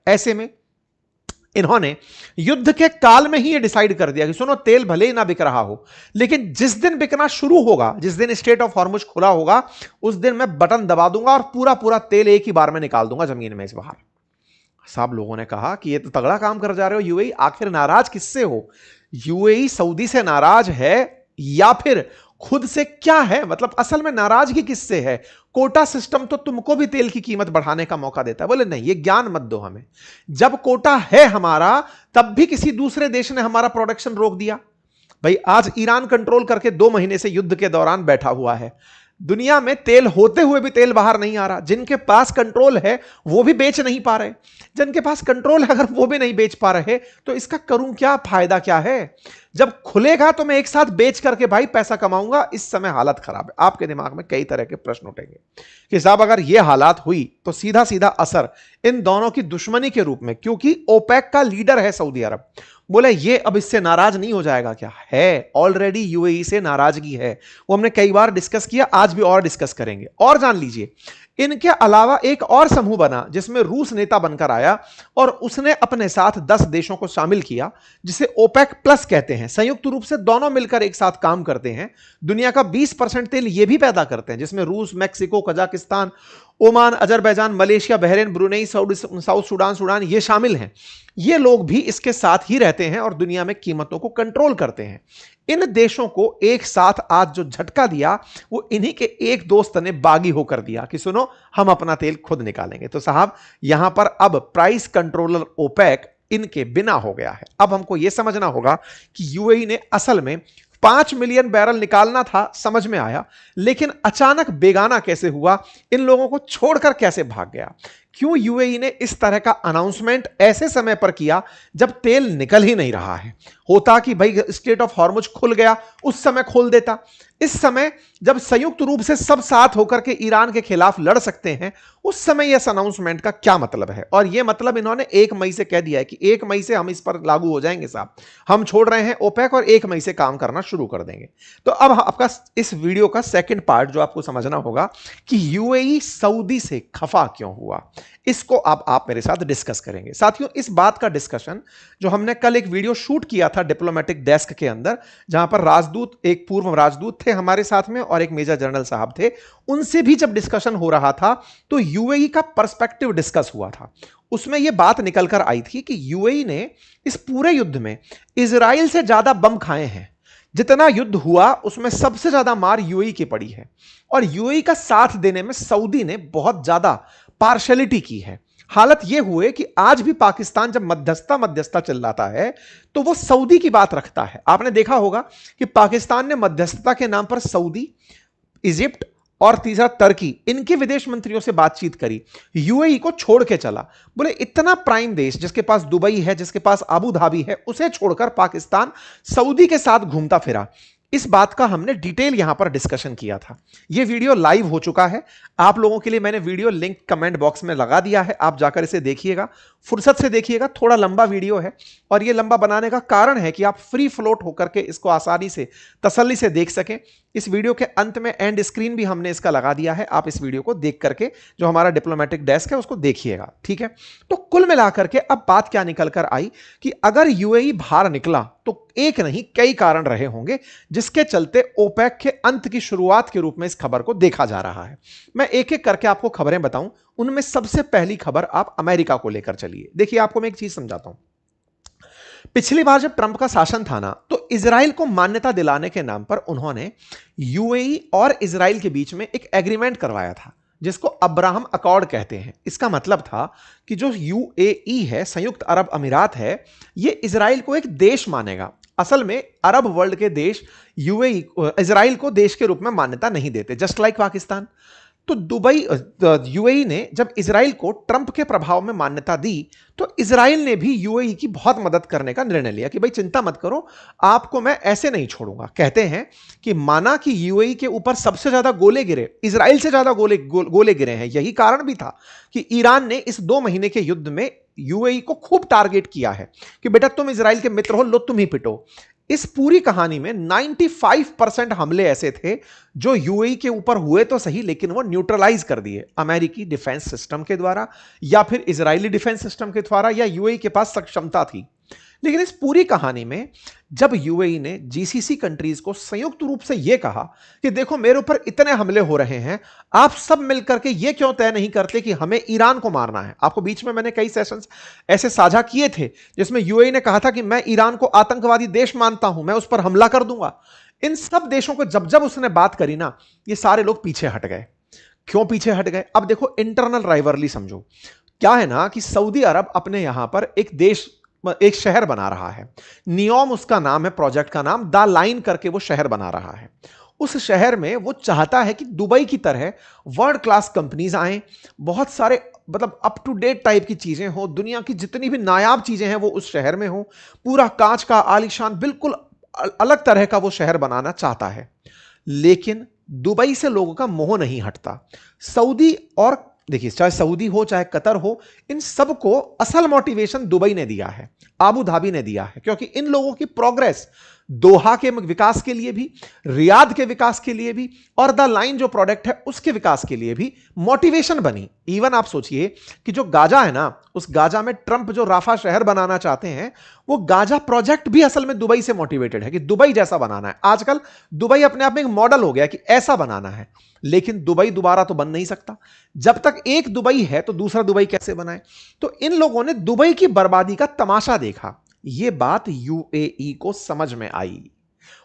ऐसे में इन्होंने युद्ध के काल में ही ये डिसाइड कर दिया कि सुनो, तेल भले ही ना बिक रहा हो, लेकिन जिस दिन बिकना शुरू होगा, जिस दिन स्ट्रेट ऑफ हॉर्मुज खुला होगा, उस दिन मैं बटन दबा दूंगा और पूरा पूरा तेल एक ही बार में निकाल दूंगा जमीन में से बाहर। सब लोगों ने कहा कि ये तो तगड़ा काम कर जा रहे हो यूएई, आखिर नाराज किससे हो? यूएई सऊदी से नाराज है या फिर खुद से? क्या है मतलब असल में नाराजगी किससे है? कोटा सिस्टम तो तुमको भी तेल की कीमत बढ़ाने का मौका देता है। बोले नहीं, ये ज्ञान मत दो हमें। जब कोटा है हमारा, तब भी किसी दूसरे देश ने हमारा प्रोडक्शन रोक दिया। भाई आज ईरान कंट्रोल करके 2 महीने से युद्ध के दौरान बैठा हुआ है। दुनिया में तेल होते हुए भी तेल बाहर नहीं आ रहा। जिनके पास कंट्रोल है वो भी बेच नहीं पा रहे। जिनके पास कंट्रोल है अगर वो भी नहीं बेच पा रहे तो इसका करूं क्या, फायदा क्या है? जब खुलेगा तो मैं एक साथ बेच करके भाई पैसा कमाऊंगा। इस समय हालत खराब है। आपके दिमाग में कई तरह के प्रश्न उठेंगे कि साहब अगर ये हालात हुई तो सीधा सीधा असर इन दोनों की दुश्मनी के रूप में, क्योंकि ओपेक का लीडर है सऊदी अरब, बोले ये अब इससे नाराज नहीं हो जाएगा क्या? है, ऑलरेडी यूएई से नाराजगी है। वो हमने कई बार डिस्कस किया, आज भी और डिस्कस करेंगे। और जान लीजिए, इनके अलावा एक और समूह बना जिसमें रूस नेता बनकर आया और उसने अपने साथ 10 देशों को शामिल किया, जिसे ओपेक प्लस कहते हैं। संयुक्त रूप से दोनों मिलकर एक साथ काम करते हैं। दुनिया का 20% तेल ये भी पैदा करते हैं, जिसमें रूस, Mexico, Kazakhstan, Oman, Azerbaijan, Malaysia, Bahrain, Brunei, south Sudan ये शामिल हैं। ये लोग भी इसके साथ ही रहते हैं और दुनिया में कीमतों को कंट्रोल करते हैं। इन देशों को एक साथ आज जो झटका दिया वो इन्हीं के एक दोस्त ने बागी होकर दिया कि सुनो, हम अपना तेल खुद निकालेंगे। तो साहब यहां पर अब प्राइस कंट्रोलर ओपेक इनके बिना हो गया है। अब हमको यह समझना होगा कि यूएई ने असल में 5 मिलियन बैरल निकालना था, समझ में आया, लेकिन अचानक बेगाना कैसे हुआ, इन लोगों को छोड़कर कैसे भाग गया? क्यों यूएई ने इस तरह का अनाउंसमेंट ऐसे समय पर किया जब तेल निकल ही नहीं रहा है? होता कि भाई स्ट्रेट ऑफ हॉर्मुज खुल गया, उस समय खोल देता। इस समय जब संयुक्त रूप से सब साथ होकर के ईरान के खिलाफ लड़ सकते हैं, उस समय इस अनाउंसमेंट का क्या मतलब है? और यह मतलब इन्होंने 1 मई से कह दिया है कि 1 मई से हम इस पर लागू हो जाएंगे साहब, हम छोड़ रहे हैं ओपेक और 1 मई से काम करना शुरू कर देंगे। तो अब आपका इस वीडियो का सेकंड पार्ट जो आपको समझना होगा कि यूएई सऊदी से खफा क्यों हुआ, इसको अब आप मेरे साथ डिस्कस करेंगे। साथियों, इस बात का डिस्कशन जो हमने कल एक वीडियो शूट किया था डिप्लोमेटिक डेस्क के अंदर, जहां पर राजदूत, एक पूर्व राजदूत थे हमारे साथ में और एक मेजर जनरल साहब थे, उनसे भी जब डिस्कशन हो रहा था तो यूएई का पर्सपेक्टिव डिस्कस हुआ था। उसमें यह बात निकल कर आई थी कि यूएई ने इस पूरे युद्ध में इजराइल से ज्यादा बम खाए हैं। जितना युद्ध हुआ उसमें सबसे ज्यादा मार यूएई की पड़ी है और यूएई का साथ देने में सऊदी ने बहुत ज्यादा पार्शलिटी की है। हालत यह हुए कि आज भी पाकिस्तान जब मध्यस्थता चिल्लाता है तो वो सऊदी की बात रखता है। आपने देखा होगा कि पाकिस्तान ने मध्यस्थता के नाम पर सऊदी, इजिप्ट और तीसरा टर्की, इनके विदेश मंत्रियों से बातचीत करी, यूएई को छोड़ के चला। बोले इतना प्राइम देश जिसके पास दुबई है, जिसके पास अबू धाबी है, उसे छोड़कर पाकिस्तान सऊदी के साथ घूमता फिरा। इस बात का हमने डिटेल यहां पर डिस्कशन किया था। यह वीडियो लाइव हो चुका है। आप लोगों के लिए मैंने वीडियो लिंक कमेंट बॉक्स में लगा दिया है, आप जाकर इसे देखिएगा, फुर्सत से देखिएगा। थोड़ा लंबा वीडियो है और यह लंबा बनाने का कारण है कि आप फ्री फ्लोट होकर के इसको आसानी से, तसल्ली से देख सकें। इस वीडियो के अंत में एंड स्क्रीन भी हमने इसका लगा दिया है, आप इस वीडियो को देख करके जो हमारा डिप्लोमेटिक डेस्क है उसको देखिएगा, ठीक है? तो कुल मिलाकर के अब बात क्या निकल कर आई कि अगर यूएई बाहर निकला तो एक नहीं कई कारण रहे होंगे जिसके चलते ओपेक के अंत की शुरुआत के रूप में इस खबर को देखा जा रहा है। मैं एक एक करके आपको खबरें बताऊं। उनमें सबसे पहली खबर आप अमेरिका को लेकर चलिए। देखिए, आपको मैं एक चीज समझाता हूं। पिछली बार जब ट्रंप का शासन था ना, तो इजराइल को मान्यता दिलाने के नाम पर उन्होंने यूएई और इजराइल के बीच में एक एग्रीमेंट करवाया था जिसको अब्राहम अकॉर्ड कहते हैं। इसका मतलब था कि जो यूएई है, संयुक्त अरब अमीरात है, ये इजराइल को एक देश मानेगा। असल में अरब वर्ल्ड के देश यूएई, इजराइल को देश के रूप में मान्यता नहीं देते, जस्ट लाइक पाकिस्तान। तो यूएई ने जब इजराइल को ट्रंप के प्रभाव में मान्यता दी तो इजराइल ने भी यूएई की बहुत मदद करने का निर्णय लिया कि भाई चिंता मत करो, आपको मैं ऐसे नहीं छोड़ूंगा। कहते हैं कि माना कि यूएई के ऊपर सबसे ज्यादा गोले गिरे, इजराइल से ज्यादा गोले गिरे हैं। यही कारण भी था कि ईरान ने इस 2 महीने के युद्ध में यूएई को खूब टारगेट किया है कि बेटा तुम इजराइल के मित्र हो, लो तुम ही पिटो। इस पूरी कहानी में 95% हमले ऐसे थे जो यूएई के ऊपर हुए तो सही, लेकिन वो न्यूट्रलाइज कर दिए अमेरिकी डिफेंस सिस्टम के द्वारा या फिर इजरायली डिफेंस सिस्टम के द्वारा, या यूएई के पास सक्षमता थी। लेकिन इस पूरी कहानी में जब यूएई ने जीसीसी कंट्रीज को संयुक्त रूप से यह कहा कि देखो मेरे ऊपर इतने हमले हो रहे हैं, आप सब मिलकर के यह क्यों तय नहीं करते कि हमें ईरान को मारना है। आपको बीच में मैंने कई सेशंस ऐसे साझा किए थे जिसमें यूएई ने कहा था कि मैं ईरान को आतंकवादी देश मानता हूं, मैं उस पर हमला कर दूंगा। इन सब देशों को जब जब उसने बात करी ना, ये सारे लोग पीछे हट गए। क्यों पीछे हट गए? अब देखो इंटरनल राइवलरी समझो। क्या है ना कि सऊदी अरब अपने यहां पर एक शहर बना रहा है, नियोम उसका नाम है, प्रोजेक्ट का नाम, द लाइन करके वो शहर बना रहा है। उस शहर में वो चाहता है कि दुबई की तरह वर्ल्ड क्लास कंपनीज आए, बहुत सारे मतलब अप टू डेट टाइप की चीजें हो, दुनिया की जितनी भी नायाब चीजें हैं वो उस शहर में हो, पूरा कांच का आलीशान बिल्कुल अलग तरह का वो शहर बनाना चाहता है। लेकिन दुबई से लोगों का मोह नहीं हटता। सऊदी और देखिए, चाहे सऊदी हो चाहे कतर हो, इन सबको असल मोटिवेशन दुबई ने दिया है, आबू धाबी ने दिया है, क्योंकि इन लोगों की प्रोग्रेस दोहा के विकास के लिए भी, रियाद के विकास के लिए भी, और द लाइन जो प्रोडक्ट है उसके विकास के लिए भी मोटिवेशन बनी। इवन आप सोचिए कि जो गाजा है ना, उस गाजा में ट्रंप जो राफा शहर बनाना चाहते हैं, वो गाजा प्रोजेक्ट भी असल में दुबई से मोटिवेटेड है कि दुबई जैसा बनाना है। आजकल दुबई अपने आप में एक मॉडल हो गया कि ऐसा बनाना है, लेकिन दुबई दोबारा तो बन नहीं सकता। जब तक एक दुबई है तो दूसरा दुबई कैसे बनाए? तो इन लोगों ने दुबई की बर्बादी का तमाशा देखा। यह बात यूएई को समझ में आई।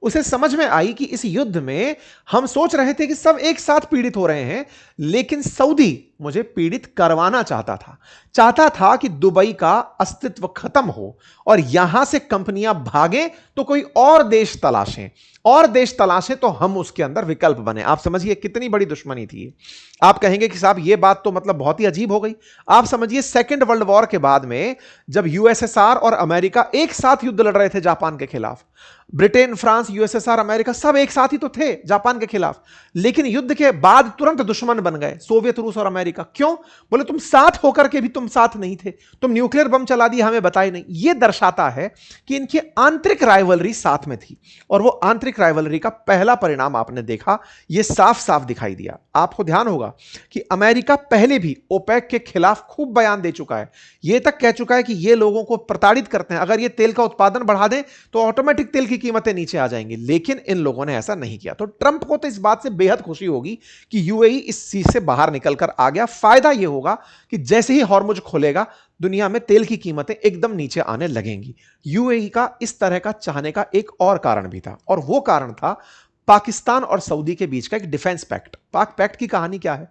उसे समझ में आई कि इस युद्ध में हम सोच रहे थे कि सब एक साथ पीड़ित हो रहे हैं, लेकिन सऊदी मुझे पीड़ित करवाना चाहता था कि दुबई का अस्तित्व खत्म हो और यहां से कंपनियां भागें तो कोई और देश तलाशें तो हम उसके अंदर विकल्प बने। आप समझिए कितनी बड़ी दुश्मनी थी। आप कहेंगे कि साहब ये बात तो मतलब बहुत ही अजीब हो गई। आप समझिए सेकेंड वर्ल्ड वॉर के बाद में जब यूएसएसआर और अमेरिका एक साथ युद्ध लड़ रहे थे जापान के खिलाफ, ब्रिटेन, फ्रांस, यूएसएसआर, अमेरिका सब एक साथ ही तो थे जापान के खिलाफ, लेकिन युद्ध के बाद तुरंत दुश्मन बन गए सोवियत रूस और अमेरिका। क्यों? बोले तुम साथ होकर के भी तुम साथ नहीं थे, तुम न्यूक्लियर बम चला दिए, हमें बताए नहीं। यह दर्शाता है कि इनकी आंतरिक राइवलरी साथ में थी, और वो आंतरिक राइवलरी का पहला परिणाम आपने देखा, यह साफ साफ दिखाई दिया। आपको ध्यान होगा कि अमेरिका पहले भी ओपेक के खिलाफ खूब बयान दे चुका है, यह तक कह चुका है कि ये लोगों को प्रताड़ित करते हैं, अगर ये तेल का उत्पादन बढ़ा दें तो ऑटोमेटिक तेल की कीमतें नीचे आ जाएंगी। लेकिन इन लोगों ने ऐसा नहीं किया। तो ट्रंप को तो इस बात से बेहद खुशी होगी कि यूएई इस चीज से बाहर निकलकर आ गया। फायदा यह होगा कि जैसे ही हॉर्मुज खोलेगा, दुनिया में तेल की कीमतें एकदम नीचे आने लगेंगी। यूएई का इस तरह का चाहने का एक और कारण भी था, और वो कारण था पाकिस्तान और सऊदी के बीच का एक डिफेंस पैक्ट। पाक पैक्ट की कहानी क्या है?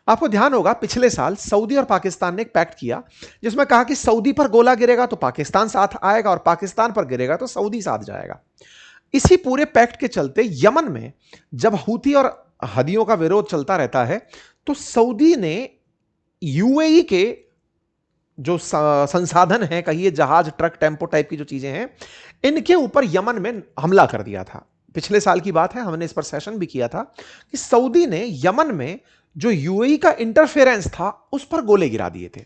आपको ध्यान होगा पिछले साल सऊदी और पाकिस्तान ने एक पैक्ट किया जिसमें कहा कि सऊदी पर गोला गिरेगा तो पाकिस्तान साथ आएगा, और पाकिस्तान पर गिरेगा तो सऊदी साथ जाएगा। इसी पूरे पैक्ट के चलते यमन में जब हूती और हदियों का विरोध चलता रहता है, तो सऊदी ने यूएई के जो संसाधन है, कहिए जहाज, ट्रक, टेम्पो टाइप की जो चीजें हैं, इनके ऊपर यमन में हमला कर दिया था। पिछले साल की बात है, हमने इस पर सेशन भी किया था कि सऊदी ने यमन में जो यूएई का इंटरफेरेंस था उस पर गोले गिरा दिए थे।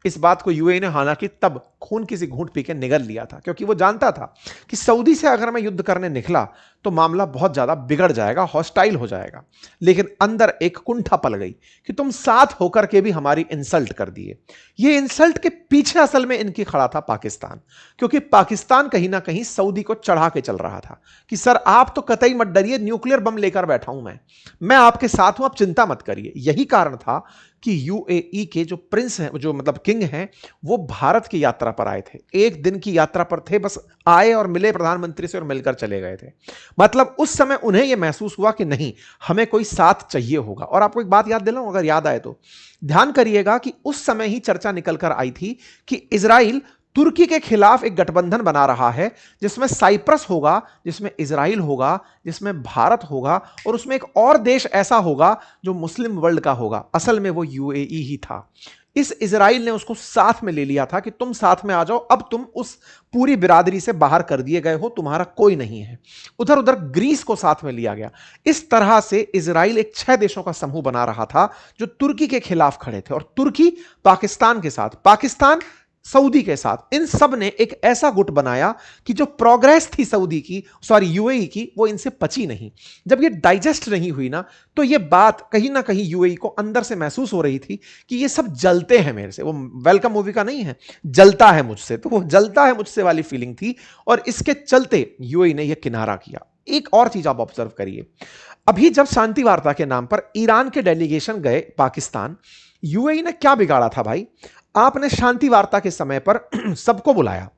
इस बात को यूएई ने हालांकि तब खून किसी घूंट पी के निगल लिया था, क्योंकि वो जानता था कि सऊदी से अगर मैं युद्ध करने निकला तो मामला बहुत ज्यादा बिगड़ जाएगा, हॉस्टाइल हो जाएगा। लेकिन अंदर एक कुंठा पल गई कि तुम साथ होकर के भी हमारी इंसल्ट कर दिए। ये इंसल्ट के पीछे असल में इनकी खड़ा था पाकिस्तान, क्योंकि पाकिस्तान कहीं ना कहीं सऊदी को चढ़ा के चल रहा था कि सर आप तो कतई मत डरिए, न्यूक्लियर बम लेकर बैठा हूं मैं आपके साथ हूं, आप चिंता मत करिए। यही कारण था कि यूएई के जो प्रिंस हैं, जो मतलब किंग हैं, वो भारत की यात्रा पर आए थे। एक दिन की यात्रा पर थे, बस आए और मिले प्रधानमंत्री से और मिलकर चले गए थे। मतलब उस समय उन्हें यह महसूस हुआ कि नहीं, हमें कोई साथ चाहिए होगा। और आपको एक बात याद दिलाऊं, अगर याद आए तो ध्यान करिएगा कि उस समय ही चर्चा निकलकर आई थी कि इजराइल तुर्की के खिलाफ एक गठबंधन बना रहा है, जिसमें साइप्रस होगा, जिसमें इजराइल होगा, जिसमें भारत होगा, और उसमें एक और देश ऐसा होगा जो मुस्लिम वर्ल्ड का होगा। असल में वो यूएई ही था। इस इजराइल ने उसको साथ में ले लिया था कि तुम साथ में आ जाओ, अब तुम उस पूरी बिरादरी से बाहर कर दिए गए हो, तुम्हारा कोई नहीं है। उधर उधर ग्रीस को साथ में लिया गया। इस तरह से इजराइल एक 6 देशों का समूह बना रहा था जो तुर्की के खिलाफ खड़े थे, और तुर्की पाकिस्तान के साथ, पाकिस्तान सऊदी के साथ, इन सब ने एक ऐसा गुट बनाया कि जो प्रोग्रेस थी सऊदी की, सॉरी यूएई की, वो इनसे पची नहीं। जब ये डाइजेस्ट नहीं हुई ना, तो ये बात कहीं ना कहीं यूएई को अंदर से महसूस हो रही थी कि ये सब जलते हैं मेरे से। वो वेलकम मूवी का नहीं है, जलता है मुझसे, तो वो जलता है मुझसे वाली फीलिंग थी, और इसके चलते यूएई ने यह किनारा किया। एक और चीज आप ऑब्जर्व करिए, अभी जब शांति वार्ता के नाम पर ईरान के डेलीगेशन गए पाकिस्तान, यूएई ने क्या बिगाड़ा था भाई? आपने शांति वार्ता के समय पर सबको बुलाया,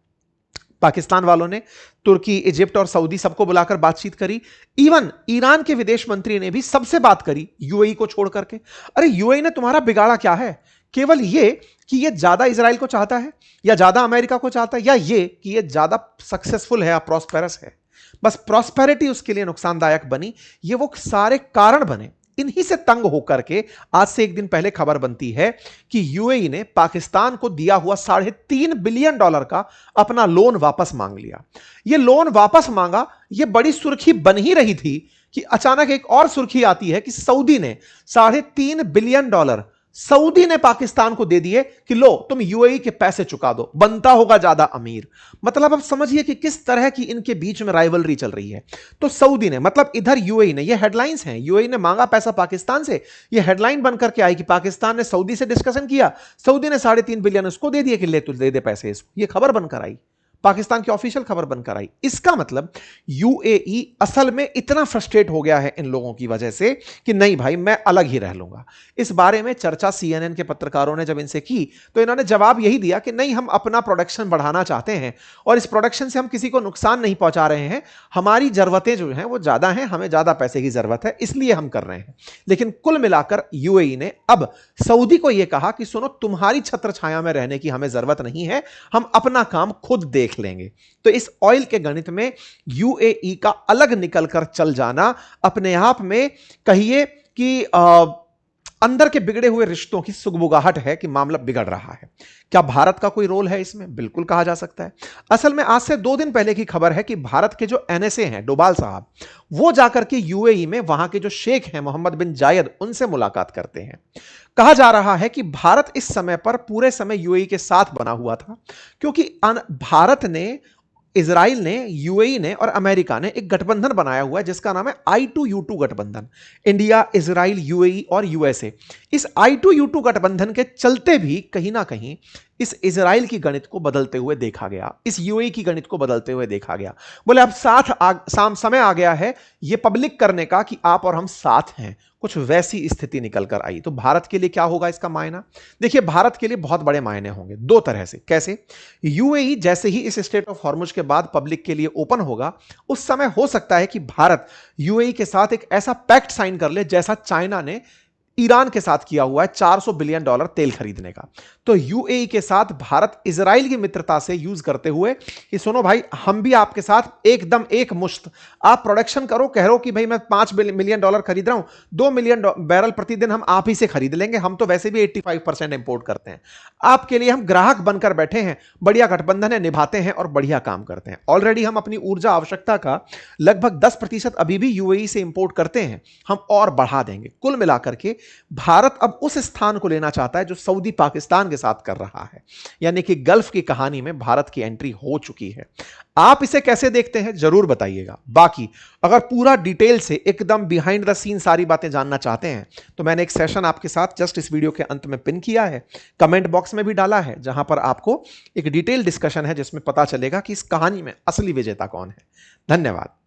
पाकिस्तान वालों ने तुर्की, इजिप्ट और सऊदी सबको बुलाकर बातचीत करी। इवन ईरान के विदेश मंत्री ने भी सबसे बात करी यूएई को छोड़ करके। अरे यूएई ने तुम्हारा बिगाड़ा क्या है? केवल ये कि ये ज्यादा इजराइल को चाहता है, या ज्यादा अमेरिका को चाहता है, या ये कि ये ज्यादा सक्सेसफुल है या प्रॉस्पेरस है। बस प्रॉस्पेरिटी उसके लिए नुकसानदायक बनी, ये वो सारे कारण बने। इन्हीं से तंग होकर के आज से एक दिन पहले खबर बनती है कि यूएई ने पाकिस्तान को दिया हुआ $3.5 बिलियन का अपना लोन वापस मांग लिया। यह लोन वापस मांगा, यह बड़ी सुर्खी बन ही रही थी कि अचानक एक और सुर्खी आती है कि सऊदी ने $3.5 बिलियन सऊदी ने पाकिस्तान को दे दिए कि लो तुम यूएई के पैसे चुका दो, बनता होगा ज्यादा अमीर। मतलब अब समझिए कि किस तरह की इनके बीच में राइवलरी चल रही है। तो सऊदी ने, मतलब इधर यूएई ने, ये हेडलाइंस हैं, यूएई ने मांगा पैसा पाकिस्तान से, ये हेडलाइन बनकर के आई कि पाकिस्तान ने सऊदी से डिस्कशन किया, सऊदी ने $3.5 बिलियन उसको दे दिए कि ले तू दे दे पैसे इसको। ये खबर बनकर आई, पाकिस्तान की ऑफिशियल खबर बनकर आई। इसका मतलब यूएई असल में इतना फ्रस्ट्रेट हो गया है इन लोगों की वजह से कि नहीं भाई मैं अलग ही रह लूंगा। इस बारे में चर्चा सीएनएन के पत्रकारों ने जब इनसे की तो इन्होंने जवाब यही दिया कि नहीं, हम अपना प्रोडक्शन बढ़ाना चाहते हैं और इस प्रोडक्शन से हम किसी को नुकसान नहीं पहुंचा रहे हैं, हमारी जरूरतें जो हैं वो ज्यादा हैं, हमें ज्यादा पैसे की जरूरत है, इसलिए हम कर रहे हैं। लेकिन कुल मिलाकर यूएई ने अब सऊदी को यह कहा कि सुनो, तुम्हारी छत्र छाया में रहने की हमें जरूरत नहीं है, हम अपना काम खुद देख लेंगे। तो इस ऑयल के गणित में यूएई का अलग निकलकर चल जाना अपने आप में कहिए कि अंदर के बिगड़े हुए रिश्तों की सुगबुगाहट है कि मामला बिगड़ रहा है। क्या भारत का कोई रोल है इसमें? बिल्कुल कहा जा सकता है। असल में आज से 2 दिन पहले की खबर है कि भारत के जो एनएसए हैं, डोभाल साहब, वो जाकर के यूएई में वहां के जो शेख हैं मोहम्मद बिन जायद, उनसे मुलाकात करते हैं। कहा जा रहा है कि भारत इस समय पर पूरे समय यूएई के साथ बना हुआ था, क्योंकि भारत ने, इजराइल ने, यूएई ने और अमेरिका ने एक गठबंधन बनाया हुआ है जिसका नाम है I2U2 गठबंधन, इंडिया, इजराइल, यूएई और यूएसए। इस I2U2 गठबंधन के चलते भी कहीं ना कहीं इस इजराइल की गणित को बदलते हुए देखा गया, इस यूएई की गणित को बदलते हुए देखा गया। बोले अब समय आ गया है ये पब्लिक करने का कि आप और हम साथ हैं। कुछ वैसी स्थिति निकल कर आई। तो भारत के लिए क्या होगा इसका मायना? देखिए, भारत के लिए बहुत बड़े मायने होंगे 2 तरह से। कैसे? यूएई जैसे ही इस स्ट्रेट ऑफ हॉर्मुज के बाद पब्लिक के लिए ओपन होगा, उस समय हो सकता है कि भारत यूएई के साथ एक ऐसा पैक्ट साइन कर ले जैसा चाइना ने ईरान के साथ किया हुआ है $400 बिलियन तेल खरीदने का। तो यूएई के साथ भारत इजराइल की मित्रता से यूज करते हुए कि सुनो भाई, हम भी आपके साथ एकदम एक मुश्त, आप प्रोडक्शन करो, कह रहे हो कि भाई मैं $5 मिलियन खरीद रहा हूं, 2 मिलियन बैरल प्रतिदिन हम आप ही से खरीद लेंगे, हम तो वैसे भी 85% इंपोर्ट करते हैं, आपके लिए हम ग्राहक बनकर बैठे हैं, बढ़िया गठबंधन है, निभाते हैं और बढ़िया काम करते हैं। ऑलरेडी हम अपनी ऊर्जा आवश्यकता का लगभग 10% अभी भी यूएई से इंपोर्ट करते हैं, हम और बढ़ा देंगे। कुल मिलाकर के भारत अब उस स्थान को लेना चाहता है जो सऊदी पाकिस्तान के साथ कर रहा है, यानी कि गल्फ की कहानी में भारत की एंट्री हो चुकी है। आप इसे कैसे देखते हैं जरूर बताइएगा। बाकी अगर पूरा डिटेल से एकदम बिहाइंड द सीन सारी बातें जानना चाहते हैं तो मैंने एक सेशन आपके साथ जस्ट इस वीडियो के अंत में पिन किया है, कमेंट बॉक्स में भी डाला है, जहां पर आपको एक डिटेल डिस्कशन है जिसमें पता चलेगा कि इस कहानी में असली विजेता कौन है। धन्यवाद।